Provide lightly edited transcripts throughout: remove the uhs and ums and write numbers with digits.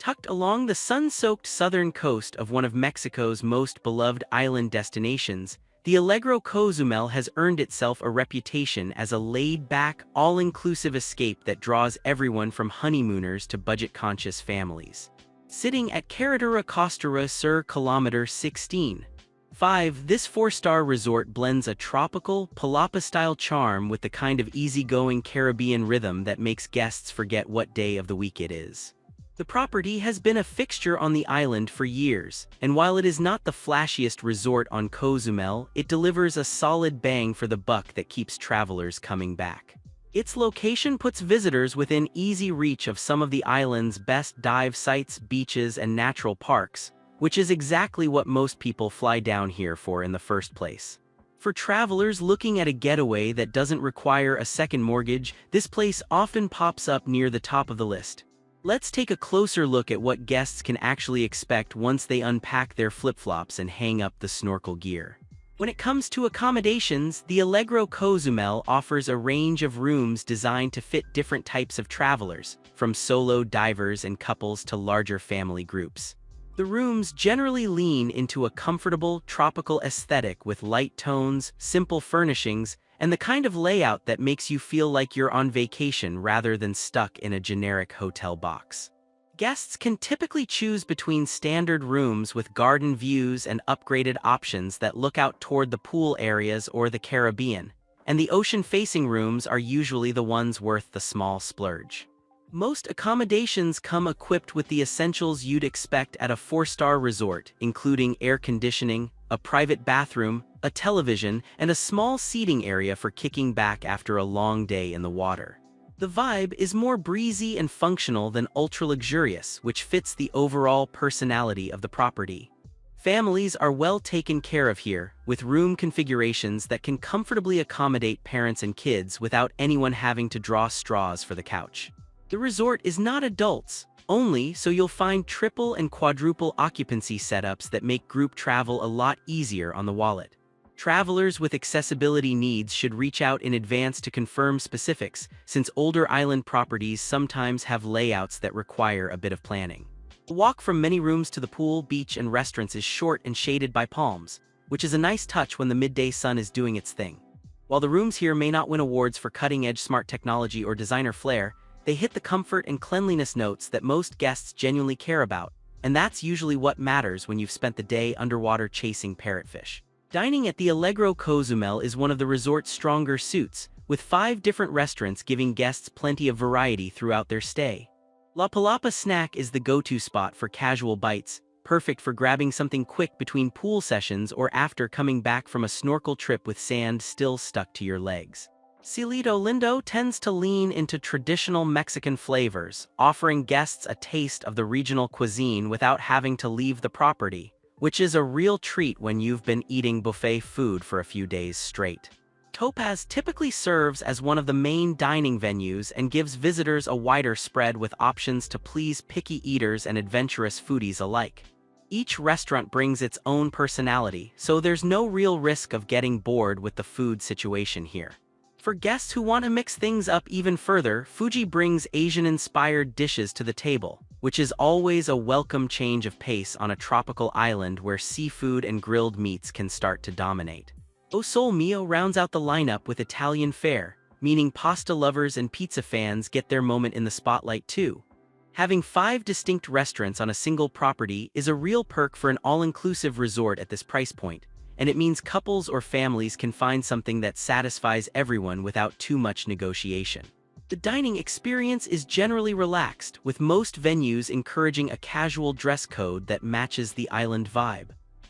Tucked along the sun-soaked southern coast of one of Mexico's most beloved island destinations, the Allegro Cozumel has earned itself a reputation as a laid-back, all-inclusive escape that draws everyone from honeymooners to budget-conscious families. Sitting at Carretera Costera sur Kilometer 16.5, this four-star resort blends a tropical, palapa-style charm with the kind of easygoing Caribbean rhythm that makes guests forget what day of the week it is. The property has been a fixture on the island for years, and while it is not the flashiest resort on Cozumel, it delivers a solid bang for the buck that keeps travelers coming back. Its location puts visitors within easy reach of some of the island's best dive sites, beaches, and natural parks, which is exactly what most people fly down here for in the first place. For travelers looking at a getaway that doesn't require a second mortgage, this place often pops up near the top of the list. Let's take a closer look at what guests can actually expect once they unpack their flip-flops and hang up the snorkel gear. When it comes to accommodations, the Allegro Cozumel offers a range of rooms designed to fit different types of travelers, from solo divers and couples to larger family groups. The rooms generally lean into a comfortable, tropical aesthetic with light tones, simple furnishings, and the kind of layout that makes you feel like you're on vacation rather than stuck in a generic hotel box. Guests can typically choose between standard rooms with garden views and upgraded options that look out toward the pool areas or the Caribbean, and the ocean-facing rooms are usually the ones worth the small splurge. Most accommodations come equipped with the essentials you'd expect at a four-star resort, including air conditioning, a private bathroom, a television, and a small seating area for kicking back after a long day in the water. The vibe is more breezy and functional than ultra-luxurious, which fits the overall personality of the property. Families are well taken care of here, with room configurations that can comfortably accommodate parents and kids without anyone having to draw straws for the couch. The resort is not adults only, so you'll find triple and quadruple occupancy setups that make group travel a lot easier on the wallet. Travelers with accessibility needs should reach out in advance to confirm specifics, since older island properties sometimes have layouts that require a bit of planning. The walk from many rooms to the pool, beach, and restaurants is short and shaded by palms, which is a nice touch when the midday sun is doing its thing. While the rooms here may not win awards for cutting-edge smart technology or designer flair, they hit the comfort and cleanliness notes that most guests genuinely care about, and that's usually what matters when you've spent the day underwater chasing parrotfish. Dining at the Allegro Cozumel is one of the resort's stronger suits, with 5 different restaurants giving guests plenty of variety throughout their stay. La Palapa Snack is the go-to spot for casual bites, perfect for grabbing something quick between pool sessions or after coming back from a snorkel trip with sand still stuck to your legs. Cielito Lindo tends to lean into traditional Mexican flavors, offering guests a taste of the regional cuisine without having to leave the property, which is a real treat when you've been eating buffet food for a few days straight. Topaz typically serves as one of the main dining venues and gives visitors a wider spread with options to please picky eaters and adventurous foodies alike. Each restaurant brings its own personality, so there's no real risk of getting bored with the food situation here. For guests who want to mix things up even further, Fuji brings Asian-inspired dishes to the table, which is always a welcome change of pace on a tropical island where seafood and grilled meats can start to dominate. O Sol Mio rounds out the lineup with Italian fare, meaning pasta lovers and pizza fans get their moment in the spotlight too. Having 5 distinct restaurants on a single property is a real perk for an all-inclusive resort at this price point, and it means couples or families can find something that satisfies everyone without too much negotiation. The dining experience is generally relaxed, with most venues encouraging a casual dress code that matches the island vibe.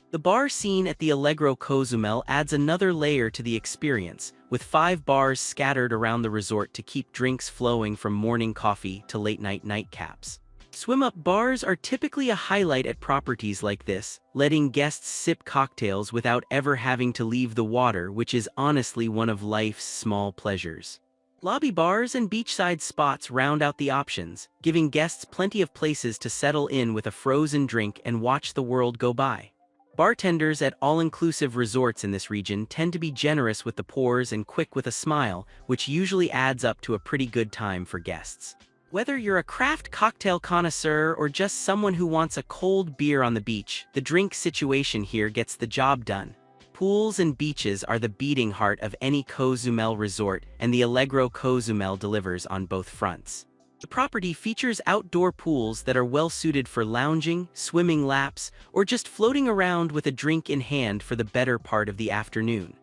The bar scene at the Allegro Cozumel adds another layer to the experience, with 5 bars scattered around the resort to keep drinks flowing from morning coffee to late-night nightcaps. Swim-up bars are typically a highlight at properties like this, letting guests sip cocktails without ever having to leave the water, which is honestly one of life's small pleasures. Lobby bars and beachside spots round out the options, giving guests plenty of places to settle in with a frozen drink and watch the world go by. Bartenders at all-inclusive resorts in this region tend to be generous with the pours and quick with a smile, which usually adds up to a pretty good time for guests. Whether you're a craft cocktail connoisseur or just someone who wants a cold beer on the beach, the drink situation here gets the job done. Pools and beaches are the beating heart of any Cozumel resort, and the Allegro Cozumel delivers on both fronts. The property features outdoor pools that are well suited for lounging, swimming laps, or just floating around with a drink in hand for the better part of the afternoon.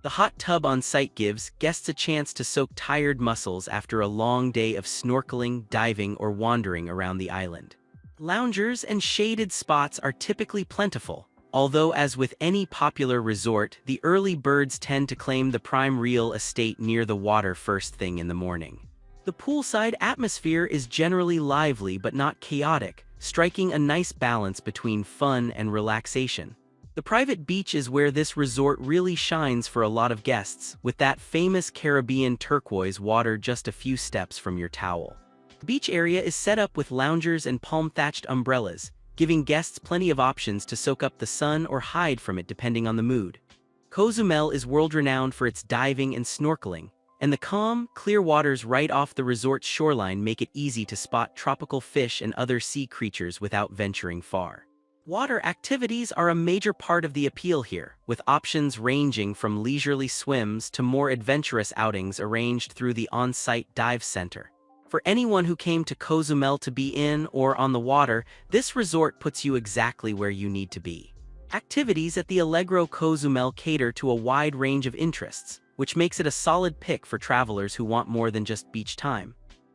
The hot tub on site gives guests a chance to soak tired muscles after a long day of snorkeling, diving, or wandering around the island. Loungers and shaded spots are typically plentiful, although as with any popular resort, the early birds tend to claim the prime real estate near the water first thing in the morning. The poolside atmosphere is generally lively but not chaotic, striking a nice balance between fun and relaxation. The private beach is where this resort really shines for a lot of guests, with that famous Caribbean turquoise water just a few steps from your towel. The beach area is set up with loungers and palm-thatched umbrellas, giving guests plenty of options to soak up the sun or hide from it depending on the mood. Cozumel is world-renowned for its diving and snorkeling, and the calm, clear waters right off the resort's shoreline make it easy to spot tropical fish and other sea creatures without venturing far. Water activities are a major part of the appeal here, with options ranging from leisurely swims to more adventurous outings arranged through the on-site dive center. For anyone who came to Cozumel to be in or on the water, this resort puts you exactly where you need to be. Activities at the Allegro Cozumel cater to a wide range of interests, which makes it a solid pick for travelers who want more than just beach time.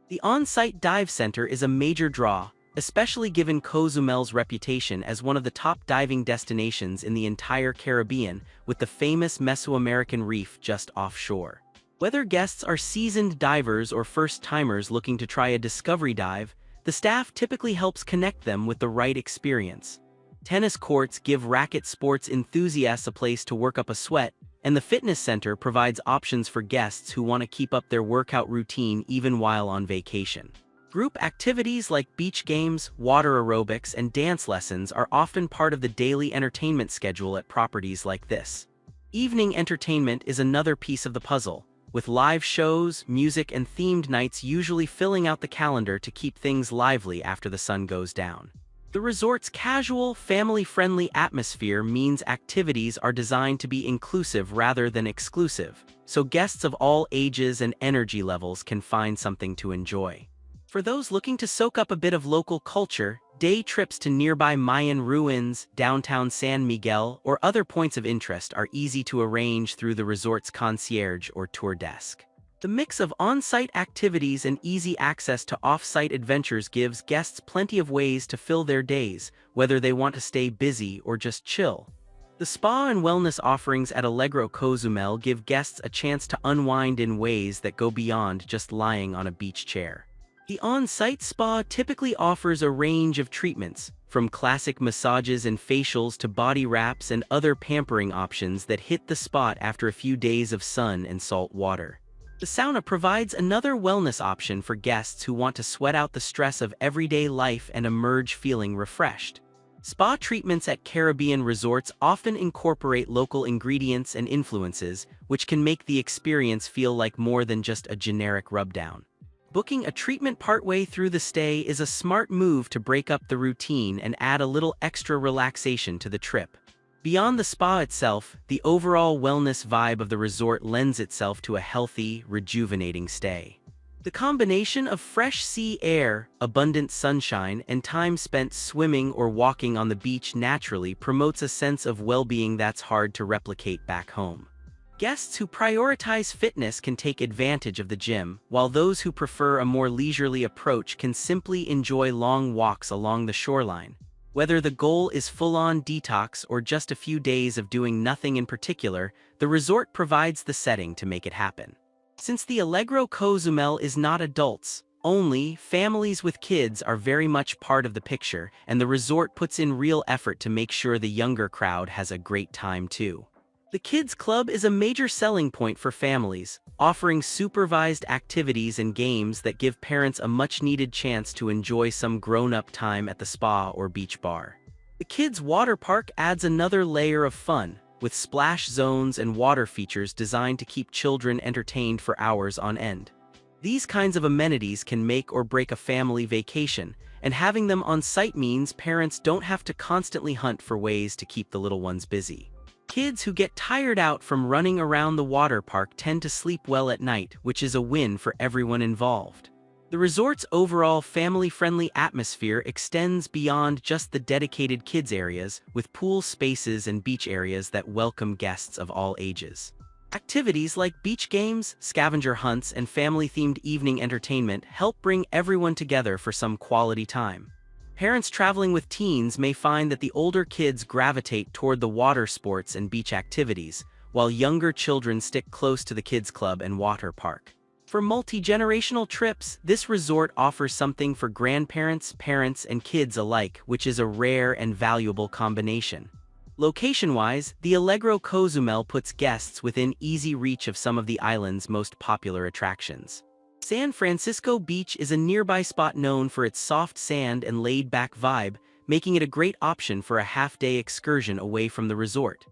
The on-site dive center is a major draw, especially given Cozumel's reputation as one of the top diving destinations in the entire Caribbean, with the famous Mesoamerican reef just offshore. Whether guests are seasoned divers or first-timers looking to try a discovery dive, the staff typically helps connect them with the right experience. Tennis courts give racket sports enthusiasts a place to work up a sweat, and the fitness center provides options for guests who want to keep up their workout routine even while on vacation. Group activities like beach games, water aerobics, and dance lessons are often part of the daily entertainment schedule at properties like this. Evening entertainment is another piece of the puzzle, with live shows, music, and themed nights usually filling out the calendar to keep things lively after the sun goes down. The resort's casual, family-friendly atmosphere means activities are designed to be inclusive rather than exclusive, so guests of all ages and energy levels can find something to enjoy. For those looking to soak up a bit of local culture, day trips to nearby Mayan ruins, downtown San Miguel, or other points of interest are easy to arrange through the resort's concierge or tour desk. The mix of on-site activities and easy access to off-site adventures gives guests plenty of ways to fill their days, whether they want to stay busy or just chill. The spa and wellness offerings at Allegro Cozumel give guests a chance to unwind in ways that go beyond just lying on a beach chair. The on-site spa typically offers a range of treatments, from classic massages and facials to body wraps and other pampering options that hit the spot after a few days of sun and salt water. The sauna provides another wellness option for guests who want to sweat out the stress of everyday life and emerge feeling refreshed. Spa treatments at Caribbean resorts often incorporate local ingredients and influences, which can make the experience feel like more than just a generic rubdown. Booking a treatment partway through the stay is a smart move to break up the routine and add a little extra relaxation to the trip. Beyond the spa itself, the overall wellness vibe of the resort lends itself to a healthy, rejuvenating stay. The combination of fresh sea air, abundant sunshine, and time spent swimming or walking on the beach naturally promotes a sense of well-being that's hard to replicate back home. Guests who prioritize fitness can take advantage of the gym, while those who prefer a more leisurely approach can simply enjoy long walks along the shoreline. Whether the goal is full-on detox or just a few days of doing nothing in particular, the resort provides the setting to make it happen. Since the Allegro Cozumel is not adults only, families with kids are very much part of the picture, and the resort puts in real effort to make sure the younger crowd has a great time too. The Kids Club is a major selling point for families, offering supervised activities and games that give parents a much-needed chance to enjoy some grown-up time at the spa or beach bar. The Kids Water Park adds another layer of fun, with splash zones and water features designed to keep children entertained for hours on end. These kinds of amenities can make or break a family vacation, and having them on site means parents don't have to constantly hunt for ways to keep the little ones busy. Kids who get tired out from running around the water park tend to sleep well at night, which is a win for everyone involved. The resort's overall family-friendly atmosphere extends beyond just the dedicated kids areas, with pool spaces and beach areas that welcome guests of all ages. Activities like beach games, scavenger hunts, and family-themed evening entertainment help bring everyone together for some quality time. Parents traveling with teens may find that the older kids gravitate toward the water sports and beach activities, while younger children stick close to the kids' club and water park. For multi-generational trips, this resort offers something for grandparents, parents, and kids alike, which is a rare and valuable combination. Location-wise, the Allegro Cozumel puts guests within easy reach of some of the island's most popular attractions. San Francisco Beach is a nearby spot known for its soft sand and laid-back vibe, making it a great option for a half-day excursion away from the resort.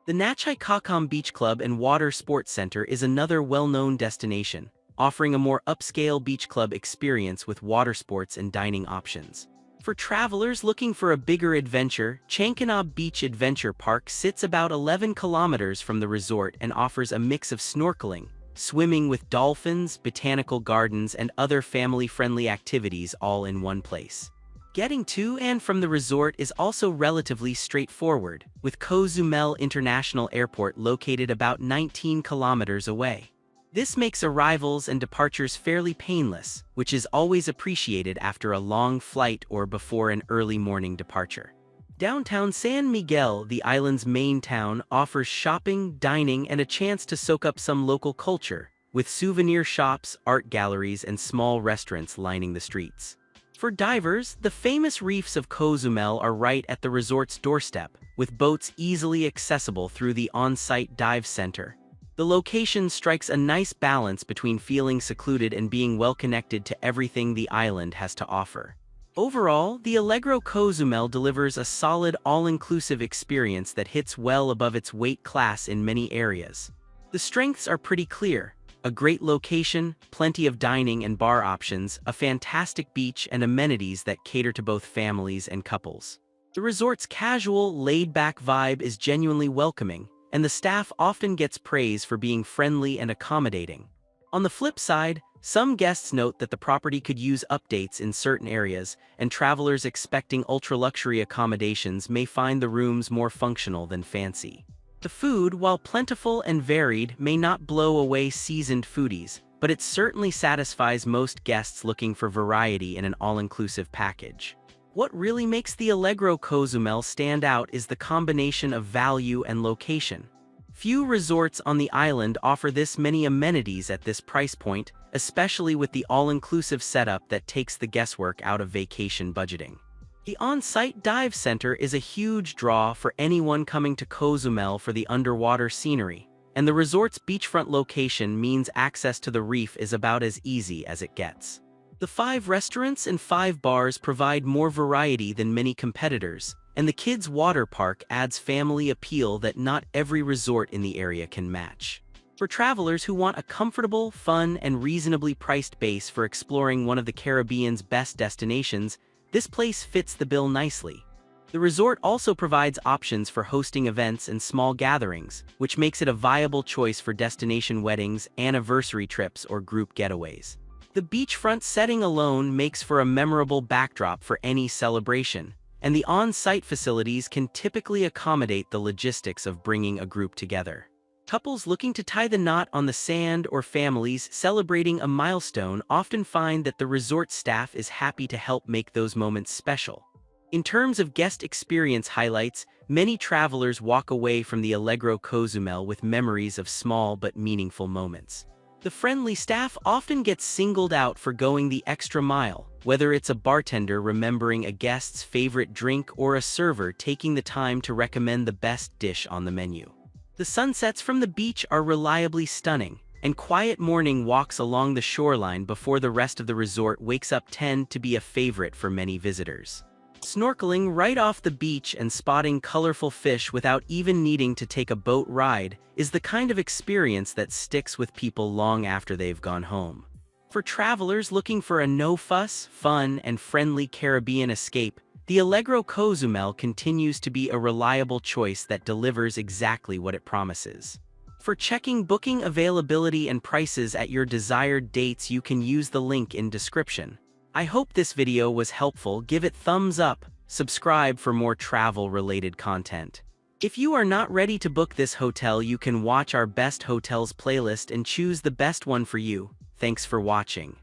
The Nachai Kakam Beach Club and Water Sports Center is another well-known destination, offering a more upscale beach club experience with water sports and dining options. For travelers looking for a bigger adventure, Chankanab Beach Adventure Park sits about 11 kilometers from the resort and offers a mix of snorkeling, swimming with dolphins, botanical gardens, and other family-friendly activities all in one place. Getting to and from the resort is also relatively straightforward, with Cozumel International Airport located about 19 kilometers away. This makes arrivals and departures fairly painless, which is always appreciated after a long flight or before an early morning departure. Downtown San Miguel, the island's main town, offers shopping, dining, and a chance to soak up some local culture, with souvenir shops, art galleries, and small restaurants lining the streets. For divers, the famous reefs of Cozumel are right at the resort's doorstep, with boats easily accessible through the on-site dive center. The location strikes a nice balance between feeling secluded and being well connected to everything the island has to offer. Overall, the Allegro Cozumel delivers a solid all-inclusive experience that hits well above its weight class in many areas. The strengths are pretty clear: a great location, plenty of dining and bar options, a fantastic beach, and amenities that cater to both families and couples. The resort's casual, laid-back vibe is genuinely welcoming, and the staff often gets praise for being friendly and accommodating. On the flip side, some guests note that the property could use updates in certain areas, and travelers expecting ultra-luxury accommodations may find the rooms more functional than fancy. The food, while plentiful and varied, may not blow away seasoned foodies, but it certainly satisfies most guests looking for variety in an all-inclusive package. What really makes the Allegro Cozumel stand out is the combination of value and location. Few resorts on the island offer this many amenities at this price point, especially with the all-inclusive setup that takes the guesswork out of vacation budgeting. The on-site dive center is a huge draw for anyone coming to Cozumel for the underwater scenery, and the resort's beachfront location means access to the reef is about as easy as it gets. The 5 restaurants and 5 bars provide more variety than many competitors, and the kids' water park adds family appeal that not every resort in the area can match. For travelers who want a comfortable, fun, and reasonably priced base for exploring one of the Caribbean's best destinations, this place fits the bill nicely. The resort also provides options for hosting events and small gatherings, which makes it a viable choice for destination weddings, anniversary trips, or group getaways. The beachfront setting alone makes for a memorable backdrop for any celebration, and the on-site facilities can typically accommodate the logistics of bringing a group together. Couples looking to tie the knot on the sand or families celebrating a milestone often find that the resort staff is happy to help make those moments special. In terms of guest experience highlights, many travelers walk away from the Allegro Cozumel with memories of small but meaningful moments. The friendly staff often gets singled out for going the extra mile, whether it's a bartender remembering a guest's favorite drink or a server taking the time to recommend the best dish on the menu. The sunsets from the beach are reliably stunning, and quiet morning walks along the shoreline before the rest of the resort wakes up tend to be a favorite for many visitors. Snorkeling right off the beach and spotting colorful fish without even needing to take a boat ride is the kind of experience that sticks with people long after they've gone home. For travelers looking for a no-fuss, fun, and friendly Caribbean escape, the Allegro Cozumel continues to be a reliable choice that delivers exactly what it promises. For checking booking availability and prices at your desired dates, you can use the link in description. I hope this video was helpful. Give it thumbs up, subscribe for more travel-related content. If you are not ready to book this hotel, you can watch our best hotels playlist and choose the best one for you. Thanks for watching.